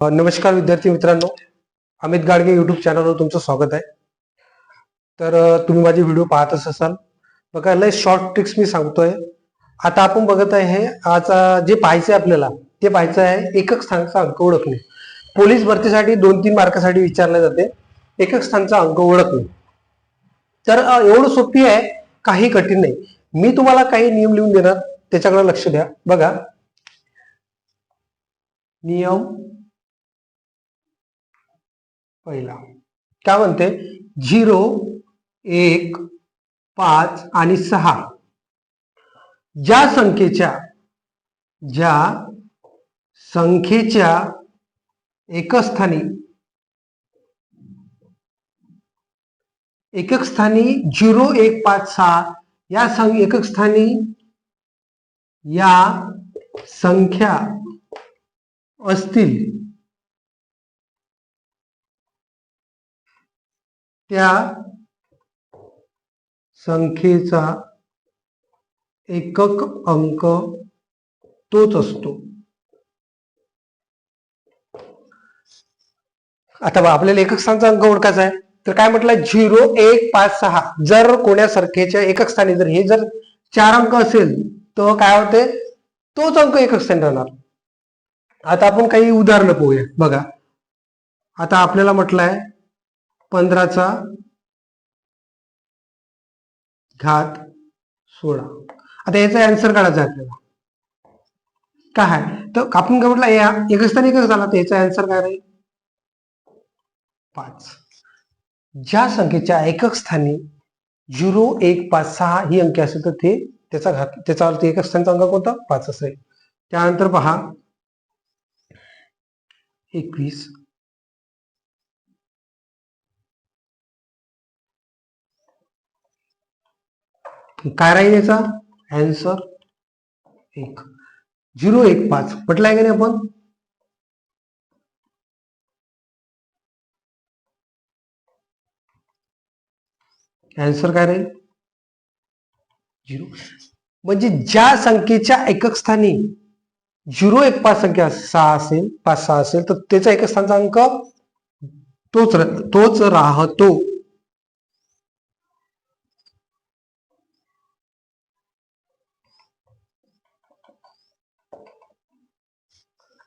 नमस्कार विद्यार्थी मित्रांनो, अमित गाडगे युट्यूब चॅनलवर तुमचं स्वागत आहे. तर तुम्ही माझे व्हिडिओ पाहतच असाल. बघा, लय शॉर्ट ट्रिक्स मी सांगतोय. आता आपण बघत आहे आज जे पाहायचं आहे आपल्याला, ते पाहायचं आहे एकक स्थानाचा अंक ओळखणे. पोलीस भरतीसाठी 2-3 मार्कासाठी विचारले जाते एकक स्थानाचा अंक ओळखणे. तर एवढं सोपी आहे, काही कठीण नाही. मी तुम्हाला काही नियम लिहून देणार, त्याच्याकडे लक्ष द्या. बघा, नियम पहिला काय म्हणते, 0, 1, 5 आणि 6 ज्या संख्येच्या एकक स्थानी 0, 1, 5, 6 या एकक स्थानी या संख्या असतील त्या संख्येचा एकक अंक तोच असतो. आता आपल्याला एकक स्थानाचा अंक ओळखायचा आहे. तर काय म्हटलं, 0, 1, 5, 6 जर कोण्या संख्येच्या एकक स्थानी जर हे जर 4 अंक असेल तर काय होते, तोच अंक एकक स्थानी राहणार. आता आपण काही उदाहरणं पाहूया. बघा, आता आपल्याला म्हटलंय 15चा घात 16. आता याचा आन्सर काढायचा आपल्याला. काय आहे तर आपण काय म्हटलं, या एकक स्थानी एकक झाला, तर याचा आन्सर काय राहील, 5. ज्या संख्येच्या एकक स्थानी 0, 1, 5, 6 ही अंकी असेल तर त्याचा अर्थ एकक स्थानाचा अंक कोणता, 5 असेल. त्यानंतर पहा 21. काय राहील याचा आन्सर 1. 0, 1, 5 म्हटलंय का नाही आपण. आन्सर काय राहील 0. म्हणजे ज्या संख्येच्या एकक स्थानी 0, 1, 5 संख्या 6 असेल, 5, 6 असेल तर त्याचा एकक स्थानाचा अंक तोच राहतो.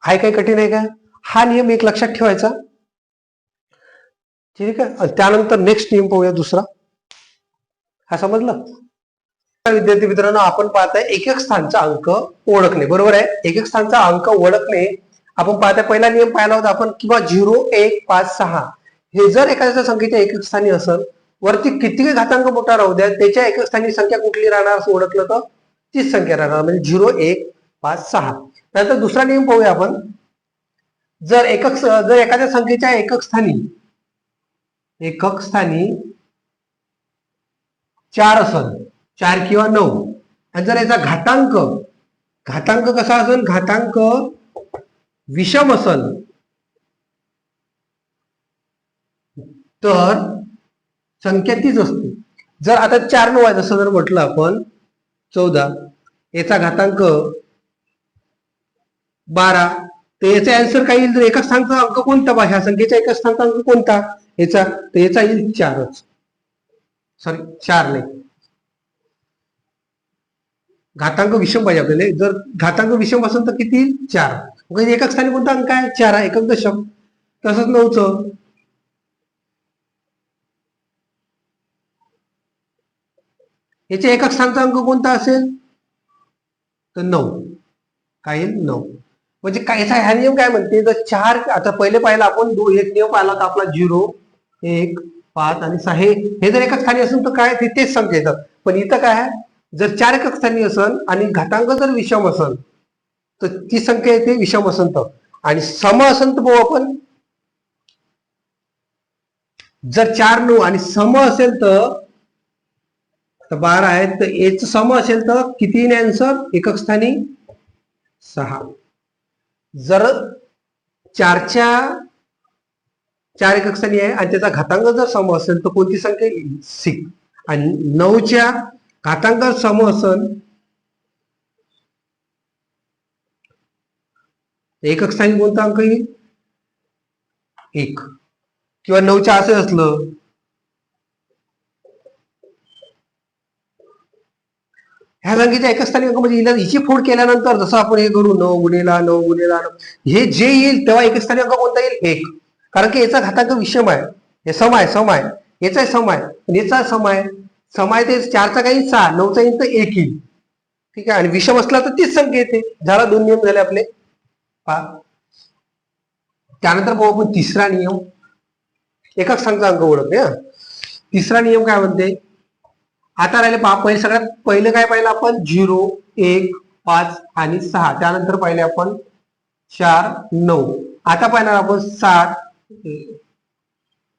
आहे काय कठीण आहे का, हा नियम एक लक्षात ठेवायचा. ठीक आहे. त्यानंतर नेक्स्ट नियम पाहूया दुसरा. हा समजलं विद्यार्थी मित्रांनो. आपण पाहताय एकक स्थानाचा अंक ओळखणे. बरोबर आहे, एकक स्थानाचा अंक ओळखणे आपण पाहताय. पहिला नियम पाहिला होता आपण, किंवा 0, 1, 5, 6 हे जर एखाद्या संख्येच्या एकक स्थानी असेल, वरती किती घातांक मोठा राहू द्या, त्याच्या एकक स्थानी संख्या कुठली राहणार असं ओळखलं तर तीच संख्या राहणार, म्हणजे 0, 1, 5, 6. नंतर दुसरा नियम पाहूया आपण. जर एखाद्या संख्येच्या एकक स्थानी 4 असेल, 4 किंवा 9, आणि जर याचा घातांक कसा असेल, घातांक विषम असेल तर संख्या तीच असते. जर आता 4, 9 आहे जसं जर म्हटलं आपण 14, याचा घातांक 12, तर याचा आन्सर काय येईल, एकक स्थानाचा अंक कोणता, ह्या संख्येचा एकक स्थानाचा अंक कोणता याचा, तर याचा येईल 4च. सॉरी 4 नाही, घातांक विषम पाहिजे आपल्याला. जर घातांक विषम असेल तर किती, 4. एकक स्थानी कोणता अंक आहे, 4 आहे, एकक दशम. तसंच 9च, याच्या एकक स्थानाचा अंक कोणता असेल तर 9. काय येईल 9. म्हणजे काय हा नियम काय म्हणते, जर 4, आता पहिले पाहिला आपण एक नियम पाहिला तर आपला 0, 1, 5 आणि 6 हे जर एकच स्थानी असेल तर काय तेच संख्या येतात. पण इथं काय आहे, जर 4 एकक स्थानी असेल आणि घातांक जर विषम असेल तर ती संख्या येते विषम असेल तर. आणि सम असेल तर भाऊ आपण, जर 4, 9 आणि सम असेल तर 12 आहे, तर याच सम असेल तर किती येईल आन्सर, एकक स्थानी 6. जर 4 एकक स्थानी आहे आणि त्याचा घातांक जर सम असेल तर कोणती संख्या येईल, 6. आणि 9च्या घातांक सम असेल एकक स्थानी कोणता अंक येईल, 1 किंवा 9च्या असं असलं, ह्या संख्येच्या एकच स्थानिक अंक म्हणजे हिची फोड केल्यानंतर जसं आपण हे करू 9 गुणिला 9 गुणिला 9, हे जे येईल तेव्हा एकच स्थानिक अंक कोणता येईल? 1. कारण की याचा घातांक विषम आहे, हे सम आहे, याचा सम आहे, याचा सम आहे ते 4चा काही 6, 9चा येईल तर 1 येईल. ठीक आहे, आणि विषम असला तर तीच संख्या येते. झाला, 2 नियम झाले आपले. त्यानंतर पाहू आपण तिसरा नियम, एकक स्थानचा अंक ओळखणे. तिसरा नियम काय म्हणते? आता राहिले पहा, सगळ्यात पहिलं काय पाहिलं आपण? 0, 1, 5 आणि 6. त्यानंतर पाहिले आपण 4, 9. आता पाहणार आपण 7,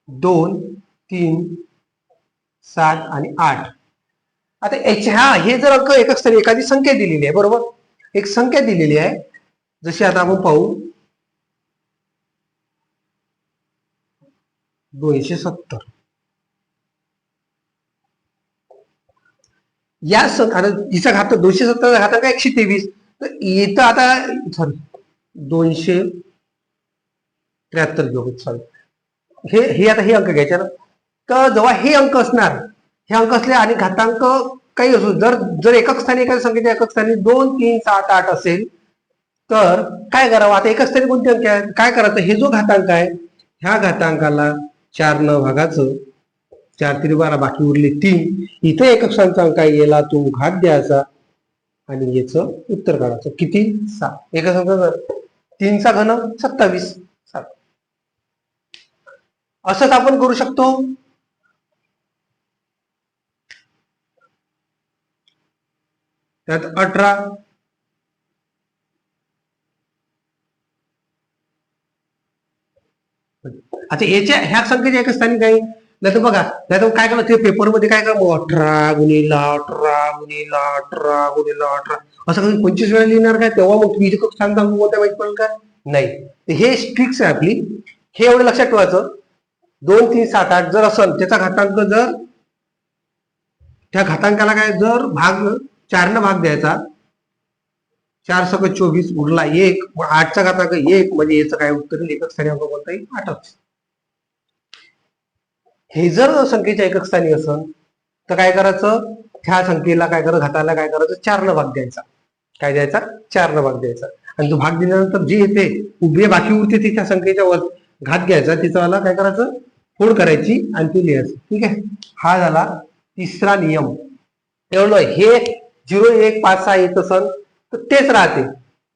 2, 3, 7 आणि 8. आता हे जर अंक एकक स्थानी एखादी संख्या दिलेली आहे, बरोबर, एक संख्या दिलेली आहे, जशी आता आपण पाहू 270. या हिचा घातांक 270चा घातांक 123. तर इथं आता सॉरी 273 घेऊ. सॉरी, हे आता हे अंक घ्यायचे ना. तर जेव्हा हे अंक असणार, हे अंक असले आणि घातांक काही असो, जर एकक स्थानी एखाद्या संख्येच्या एकक स्थानी 2, 3, 7, 8 असेल तर काय करावं? आता एकच स्थानी कोणते अंक आहेत? काय करायचं? हे जो घातांक आहे, ह्या घातांकाला 4 न भागाचं, 4 3 12, बाकी उरले 3. इथे एकक स्थानचा अंक आहे, याला तू घात द्यायचा आणि याचं उत्तर काढायचं. किती? 7. एकक स्थानचा 3चा घन 27. असंच आपण करू शकतो. त्यात 18. आता याच्या ह्या संख्येच्या एकच स्थानी काही नाही तर बघा, नाही तर काय करायचं पेपरमध्ये, काय करा 18 गुणिला 18 गुणिला 18 गुणिला 18 असं कधी 25 वेळा लिहिणार काय? तेव्हा मग तुम्ही एकक स्थान कोणत्या माहित पडेल का? नाही. हे ट्रिक्स आहे आपली, हे एवढं लक्षात ठेवायचं. 2, 3, 7, 8 जर असेल, त्याचा घातांक जर त्या घातांकाला काय जर 4 न भाग द्यायचा, 4 सक 24 उरला 1, मग 8चा घातांक 1, म्हणजे याचं काय उत्तर येईल? एकक स्थानी अंक कोणता येईल? 8च. हे जर संख्येच्या एकक स्थानी असेल तर काय करायचं? ह्या संख्येला काय करायचं? घाताला काय करायचं? 4 न भाग द्यायचा. काय द्यायचा? 4 न भाग द्यायचा. आणि तो भाग दिल्यानंतर जे येते उभे बाकी उरते ते त्या संख्येच्या वर घात घ्यायचा, तिचा काय करायचं? फोड करायची आणि ते लिहायचं. ठीक आहे, हा झाला तिसरा नियम. एवढं हे 0, 1, 5, 6 येत असेल तर तेच राहते.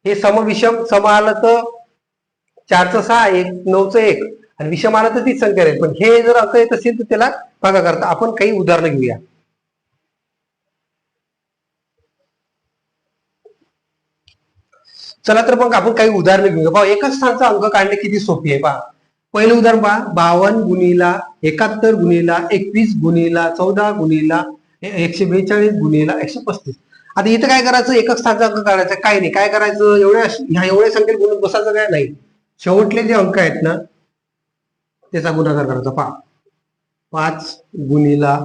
हे समविषम, सम आलं तर 4चं 6, 9चं 1 आणि विषम आलं तर तीच संख्या राहील. पण हे जर अंक येत असेल तर त्याला भागा करता. आपण काही उदाहरणं घेऊया. चला तर मग आपण काही उदाहरणं घेऊया. पहा, एकच स्थानचा अंक काढणे किती सोपी आहे. पहा, पहिलं उदाहरण पहा, 52 गुणिला 71 गुणिला 21 गुणिला 14 गुणिला 142 गुणिला 135. आता इथं काय करायचं? एकच स्थानचा अंक काढायचा. काय नाही, काय करायचं? एवढ्या संख्येला गुणून बसायचं काय नाही. शेवटले जे अंक आहेत ना त्याचा गुणाकार करायचा. पहा, 5 गुणिला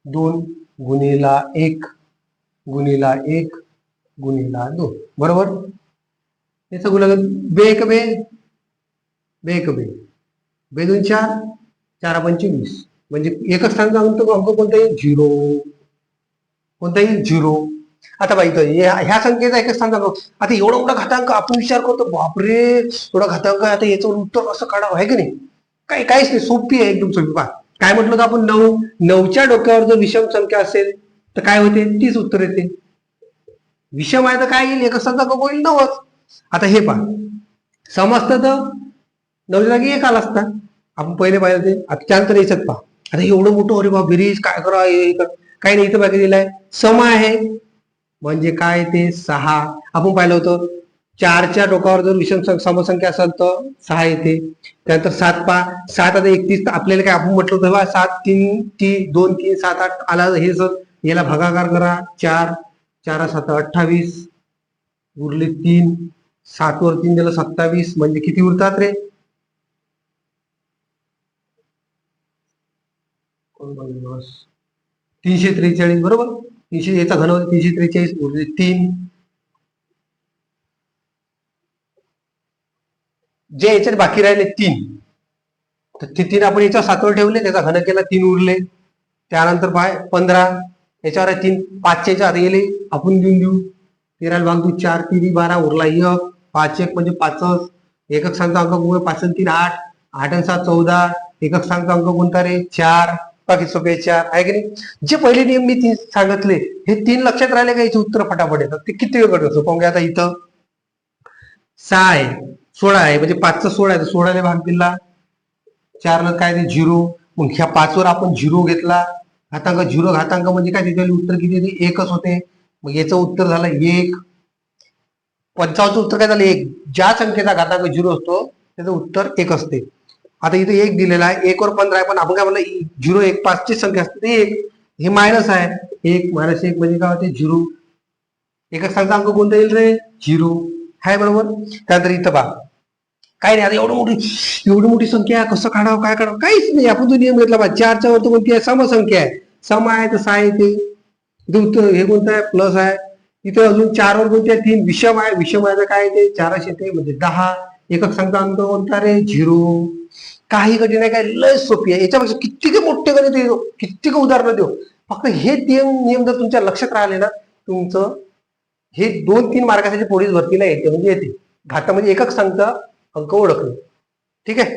2 गुणिला 1 गुणिला 1 गुणिला 2, बरोबर. याचा गुणाकार बे एक बे, बे एक बे, बे 2 4, 4 5 20. म्हणजे एकच स्थानचा अंक कोणता येईल? 0. कोणता येईल? 0. आता बाई ह्या संख्येचा एकच स्थानचा अंक. आता एवढा मोठा घातांक आपण विचार करतो, बापरे एवढा घातांक, आता याचं उत्तर असं काढावं आहे की नाही? काहीच नाही, सोपी आहे, एकदम सोपी. पहा, काय म्हटलं होतं आपण? 9च्या डोक्यावर जर विषम संख्या असेल तर काय होते? तीच उत्तर येते. विषम आहे तर काय येईल? एकच स्थानचा अंक होईल 9. आता हे पहा, समजतं तर 9च्या जागी 1 आला असता. आपण पहिले पाहिलं ते. आता त्यानंतर याच्यात पहा, आता एवढं मोठं, अरे बाबा बेरीज काय करा, काही नाही, इथं बाकी दिलाय सम आहे म्हणजे काय ते 6. आपण पाहिलं होतं 4च्या डोकावर जर विषम समसंख्या असेल तर 6 येते. त्यानंतर 7 पहा, 7 आता 31, आपल्याला काय आपण म्हटलं होतं 7 3 2 3 7 8 आला. हे जर याला भागाकार करा, 4 4 7 28 उरले 3, 7 वर 3 दिलं 27, म्हणजे किती उरतात रे? 343, बरोबर. 300 याचा घन 343 उरले 3. जे याच्यात बाकी राहिले 3, तर ते 3 आपण याच्या 7 वर ठेवले, त्याचा घन केला 3 उरले. त्यानंतर 15 याच्यावर 3 5 च्या आत गेले आपण देऊ 13 भाग 2 4 3 12 उरला 1 5 1 म्हणजे 5. एकक सांगता अंक कोणता 5 आणि 3 8 8 आणि 7 14. एकक सांगता अंक कोणता रे 4. बाकी सोपे 4 आहे की नाही. जे पहिले नियम मी 3 सांगितले हे 3 लक्षात राहिले का याचे उत्तर फटाफट येतात. ते किती वेळ करतो पाहूया. आता इथं 6 आहे 16 आहे म्हणजे 5 चा 16 आहे तर 16 ने भाग दिला 4 ला काय ते 0. मग ह्या 5 वर आपण 0 घेतला घातांक 0 घातांक म्हणजे काय त्याच्या उत्तर किती येते 1च होते. मग याचं उत्तर झालं 1. 55चं उत्तर काय झालं 1. ज्या संख्येचा घातांक 0 असतो त्याचं उत्तर 1 असते. आता इथे 1 दिलेला आहे 1 वर 15 आहे पण आपण काय म्हणलं 0 1 5 ची संख्या असते ते 1. हे मायनस आहे 1 मायनस 1 म्हणजे काय होते 0. एकक सांगता अंक कोणता येईल रे 0 आहे बरोबर. त्यानंतर इथं पहा काय नाही आता एवढी मोठी संख्या कसं काढावं काय काढावं काहीच नाही. आपण तो नियम घेतला पाहिजे 4च्या वर कोणती आहे समसंख्या आहे सम आहे तर 6 येते. हे कोणतं आहे प्लस आहे. इथे अजून 4 वर कोणती आहे 3 विषम आहे विषम आहे तर काय येते 4च येते म्हणजे 10. एकक सांगता अंक कोणता रे 0. काही कठीण आहे काय लय सोपी आहे. याच्यापेक्षा किती मोठे गणित देऊ किती उदाहरणं देऊ फक्त हे नियम जर तुमच्या लक्षात राहिले ना तुमचं हे 2-3 मार्कासाठी पोलीस भरतीला येते म्हणजे येते. घाता म्हणजे एकक सांगता अंक ओळखणे. ठीक आहे.